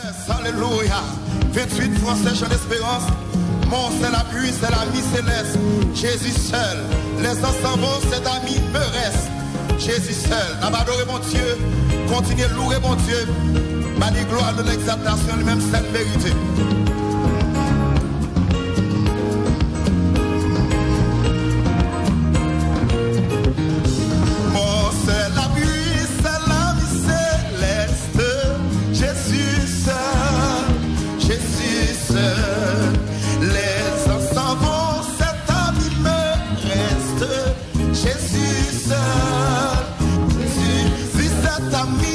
Yes, alléluia. 28 Français, chant d'espérance. Mon c'est la pluie, c'est l'ami céleste. Jésus seul. Les enfants vont, cet ami me reste. Jésus seul. N'a pas adoré mon Dieu. Continuez de louer mon Dieu. Mani gloire de l'exaltation, lui-même cette vérité. Mon c'est la pluie, c'est l'ami céleste. Jésus seul. Jésus seul. Les enfants vont, cet ami me reste. Jésus seul. Jésus, cet ami.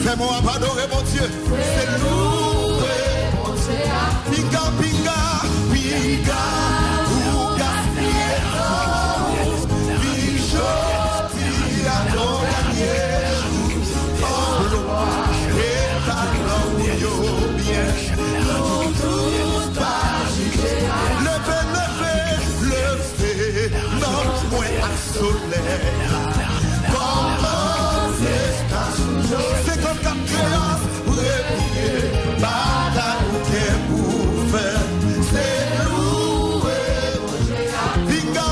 Fais-moi adorer mon Dieu, c'est loué mon Dieu. Pinga, pinga, pinga, ou gaspillé, bichoti, adoré, oh gloire, et ta gloire, bien, tout agité. Levez, non, moins à soleil. C'est comme ta créance, replié, bataille pour faire, c'est loué, pinga,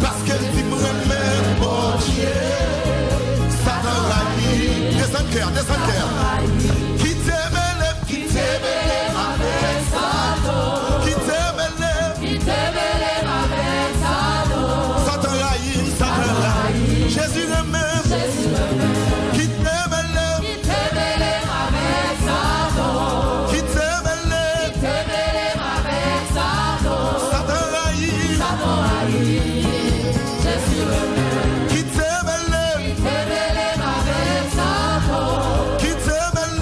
Parce que tu me remets, bon Dieu. Satan raille, descends cœur. Qui t'aimait, ma belle Satan. Qui t'aimait, ma belle Satan. Satan raille, Jésus remets. Qui t'aimait, ma belle Satan. Qui t'aimait, ma belle Satan. Satan raille, Jésus remets. Qui t'aimait, ma belle Satan. Qui t'aimait,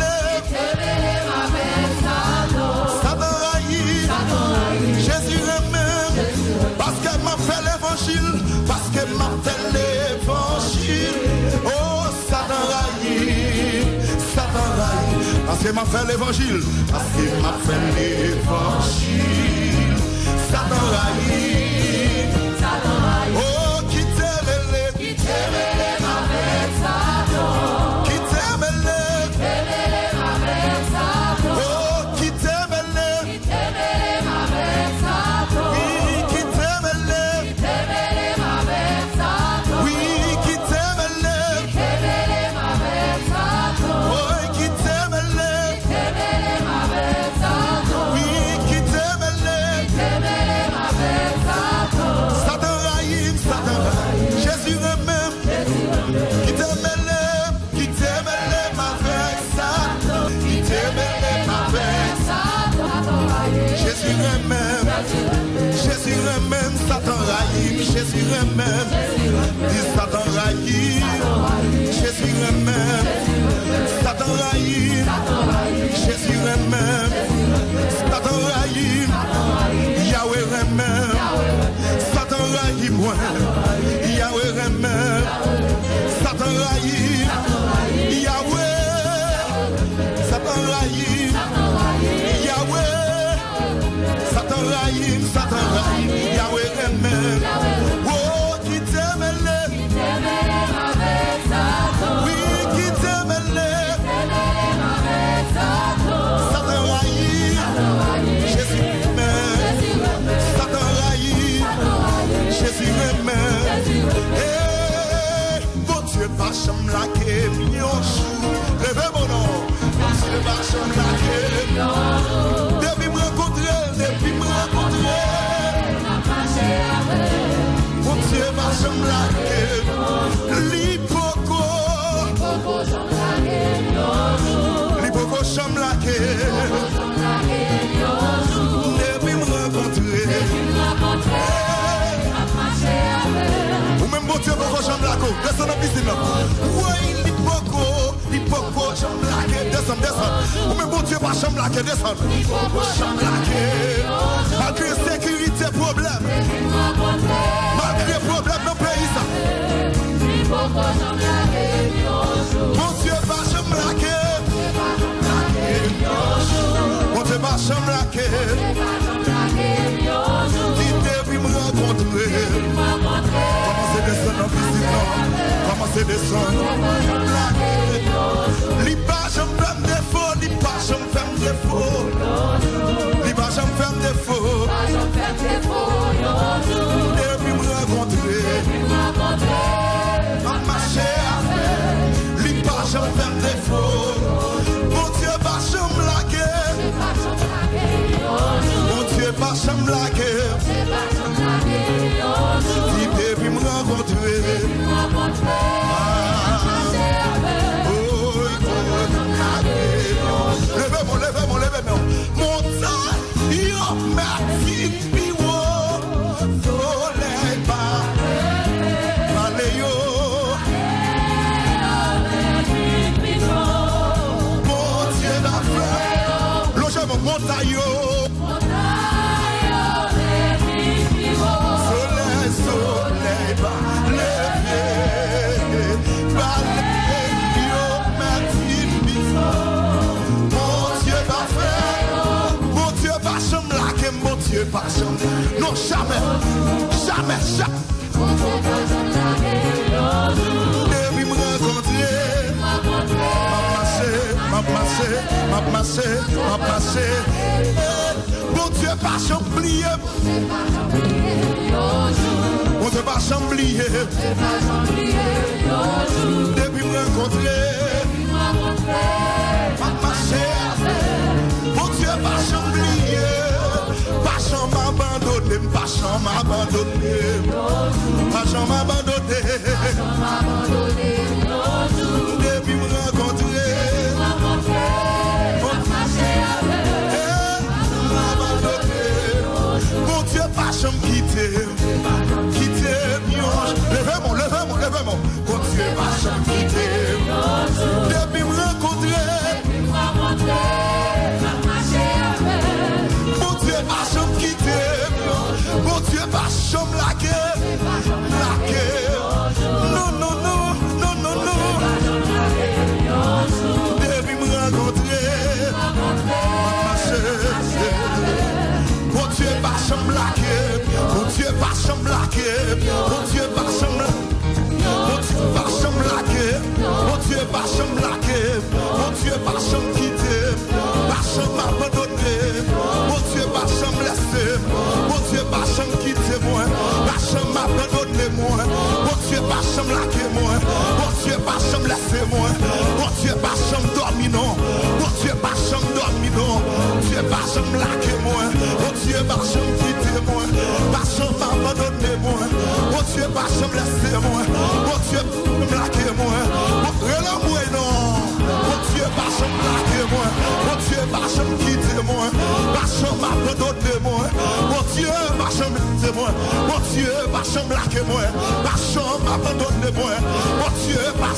ma belle Satan. Satan raille, Jésus remets. Parce qu'elle m'a fait l'évangile. Parce qu'elle m'a fait l'évangile. Oh, Satan raille. Parce qu'elle m'a fait l'évangile. Parce qu'elle m'a fait l'évangile. Satan raille. Oh, qui t'aimait, ma belle Satan. Qui t'aimait, ma belle Satan. Oh, qui t'aimait, ma belle Satan. Oui, qui t'aimait, ma belle Satan. Oui, qui t'aimait, ma belle Satan. Oh, qui t'aimait, ma belle Satan. Oui, qui t'aimait, ma belle Satan. Satan raille, Jésus remet. Qui t'aimait, ma belle Satan. Qui t'aimait, ma belle Satan. Jésus remet. Satan raille, Jésus remet. Dis Satan raille, Jésus remet. Satan raille, Jésus remet. Satan raille, Yahweh remet. Satan raille, moi, Yahweh remet. Satan raille, Yahweh. Satan raille, Yahweh. Satan raille, Yahweh remet. Oh, qui t'aimait, ma belle Satan. Oui, qui t'aimait, ma belle Satan. Satan raille, Jésus remet. Satan raille, Jésus remet. Eh, bon Dieu, pas chambre la kémion chou. Rêvez mon nom. Bon Dieu, pas chambre la kémion chou. Depuis me rencontrer. Depuis me rencontrer. Ou même bon Dieu, pourquoi j'aime la côte? Descends dans la piscine là. Oui, l'hypoco, j'aime la quai. Descends. Ou même bon Dieu, pas j'aime la quai, descends. J'aime la quai. Malgré sécurité, problème. Malgré problème dans le pays ça. Mon Dieu, pas j'aime la quai. Mon Dieu, pas j'aime la quai. Depuis me rencontrer. Commencez descendre dans la piscine là. Commencez descendre. Li pas j'aime faire défaut. Li pas j'aime faire défaut. Li pas j'aime faire défaut. Depuis me rencontrer. Ma chère. Li pas j'aime faire défaut. Mon Dieu pas j'aime la guerre. Mon Dieu pas j'aime la guerre. Depuis me rencontrer. Levez-moi. Montagne, yo, merci, piwo, soleil, pas, allez, yo. Mon Dieu d'affaires, logez-moi, montagne, yo. Soleil, pas, levé, yo, merci, piwo. Mon Dieu, pas jamais. Non, jamais. Depuis me rencontrer. M'a passé. Mon Dieu, pas oublier. Mon Dieu, pas oublier. Depuis me rencontrer. M'a passé. Mon Dieu, pas oublier. Pas m'abandonner. Depuis me rencontrer. Mon Dieu, pas me quitter. Levez-moi. Mon Dieu, pas me quitter. Depuis me rencontrer. Mon Dieu, pas me quitter. Mon Dieu, pas me laquer. Non. Depuis me rencontrer. Mon Dieu, pas me laquer. Mon Dieu, pas me laquer. Mon Dieu, pas me laquer. Mon Dieu, pas me laquer. Mon Dieu, pas me quitter. Pas m'abandonner. Mon Dieu, pas me laisser. Mon Dieu, pas me quitter moi. Pas m'abandonner moi. Mon Dieu, pas me laquer moi. Mon Dieu, pas me laisser moi. Mon Dieu, pas me dormir non. Mon Dieu, pas me dormir non. Mon Dieu, pas me laquer moi. Mon Dieu, pas me quitter moi. Pas m'abandonner moi. Mon Dieu, pas me laisser moi. Mon Dieu, me laquer moi. Relâche-moi non. Mon Dieu, pas me laquer moi. Mon Dieu, pas me quitter moi. Pas m'abandonner moi. Mon Dieu, pas me laisser moi. Mon Dieu, pas me laquer moi. Pas m'abandonner moi. Mon Dieu, pas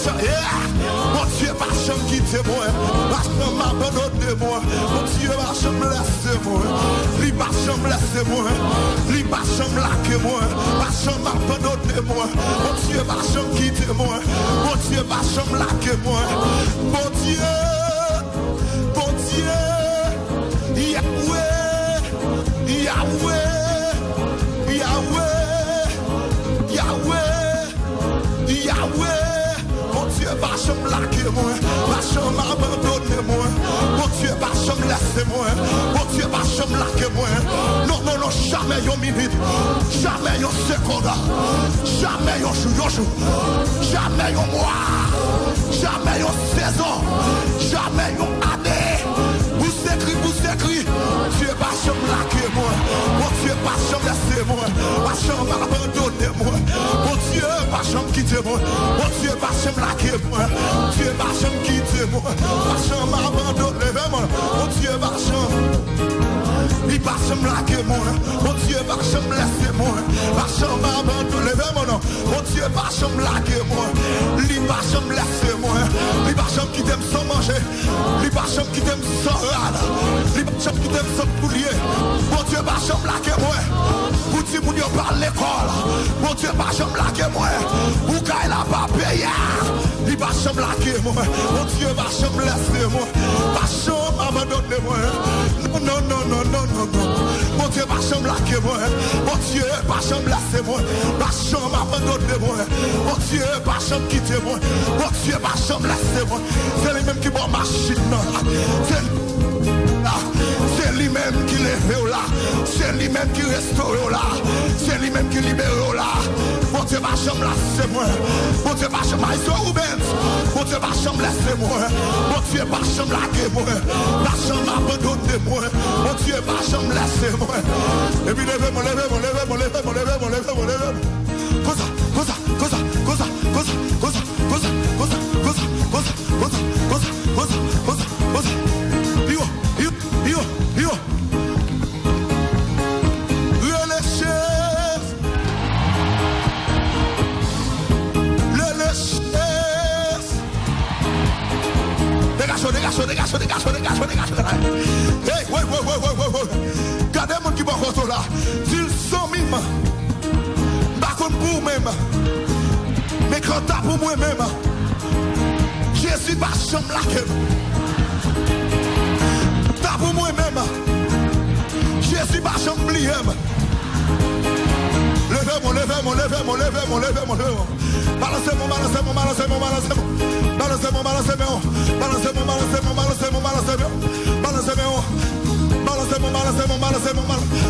Mon Dieu, pas me quitter moi. Pas m'abandonner moi. Mon Dieu, pas me laisser moi. Lui pas me laisser moi. Lui pas me laquer moi. Pas m'abandonner moi. Mon Dieu, pas me quitter moi. Mon Dieu, pas me laquer moi. Mon Dieu, Yahweh, mon Dieu, pas me laquer moi, pas m'abandonner moi, mon Dieu, pas me laisser moi, mon Dieu, pas me laquer moi, non, jamais une minute, jamais une seconde, jamais un jour, jamais un mois, jamais une saison, jamais une année, vous écrit, Dieu, pas me laquer moi, mon Dieu, pas me laisser moi, pas m'abandonner moi, mon Dieu, pas me quitter moi, mon Dieu, pas me laquer moi, Dieu, pas me quitter moi, pas m'abandonner moi, mon Dieu, Dieu va changer. Il va me laquer moi. Mon Dieu va me laisser moi. Va m'abandonner. Levez mon nom. Mon Dieu va me laquer moi. Il va me laisser moi. Il va me quitter sans manger. Il va me quitter sans rade. Il va me quitter sans poulier. Mon Dieu va me laquer moi. Pour dire mon Dieu par l'école. Mon Dieu va me laquer moi. Pour qu'il n'a pas payé. Il va me laquer moi. Mon Dieu va me laisser moi. Va m'abandonner moi. Non, non, non, non, non, non. Mon Dieu va me laquer moi. Mon Dieu va me laisser moi. Va m'abandonner moi. Mon Dieu va me quitter moi. Mon Dieu va me laisser moi. C'est lui-même qui va machine. C'est lui-même qui lève là. C'est lui-même qui restaure là. C'est lui-même qui libère là. Mon Dieu va me laisser moi. Mon Dieu va me laisser moi. Mon Dieu va me laisser moi. Mon Dieu va me laquer moi. Va m'abandonner moi. Mon Dieu va me laisser moi. Et puis levez-moi, levez-moi, levez-moi, levez-moi, levez-moi, levez-moi, levez-moi. Cosa, cosa, cosa, cosa, cosa, cosa, cosa, cosa, cosa, cosa, cosa, cosa, cosa, cosa, cosa. Io. Dégage. Hey, ouais. Gardez mon qui va retourner là. S'ils sont mime, pas comme pour même. Mais quand t'as pour moi-même, Jésus va chambre la gueule. T'as pour moi-même, Jésus va chambre l'IM. Levez-moi. Balancez-moi.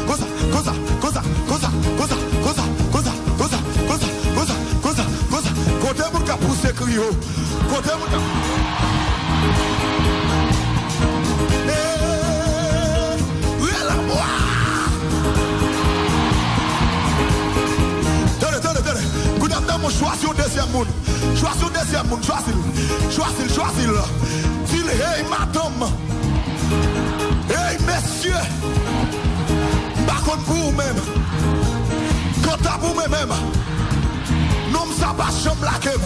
Cosa. Côté mon cap poussé crio. Côté mon cap. Choisis au deuxième monde. Choisis. Dis-le, hey madame, hey messieurs, par contre pour vous-même, quand t'as pour vous-même, non ça pas chambre la queue,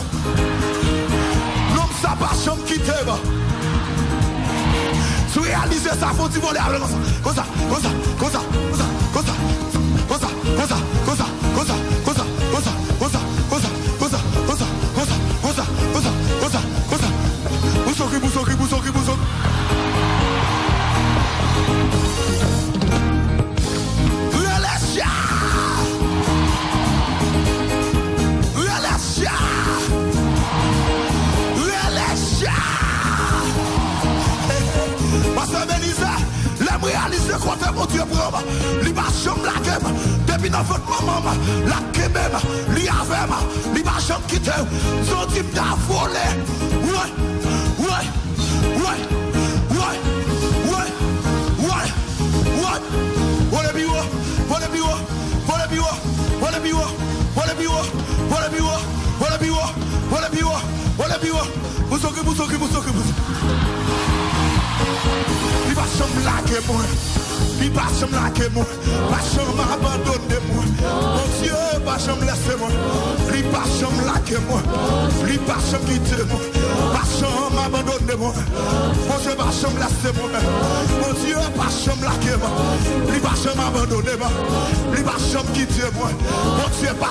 non ça pas chambre quitter. Si vous réalisez ça, faut dire voler avec ça. Boussok. Réaliser quoi mon Dieu pour lui va chambre la gueule depuis dans votre maman la gueule lui avec lui va chambre quitter son type d'a volé ouais il va me laquer moi, pas me abandonner moi. Mon Dieu va me laisser moi, il va me laquer moi, il va me quitter moi, pas m'abandonner moi. Mon Dieu va me laisser moi, mon Dieu va me laquer moi, il va m'abandonner moi, il va me quitter moi. Mon Dieu va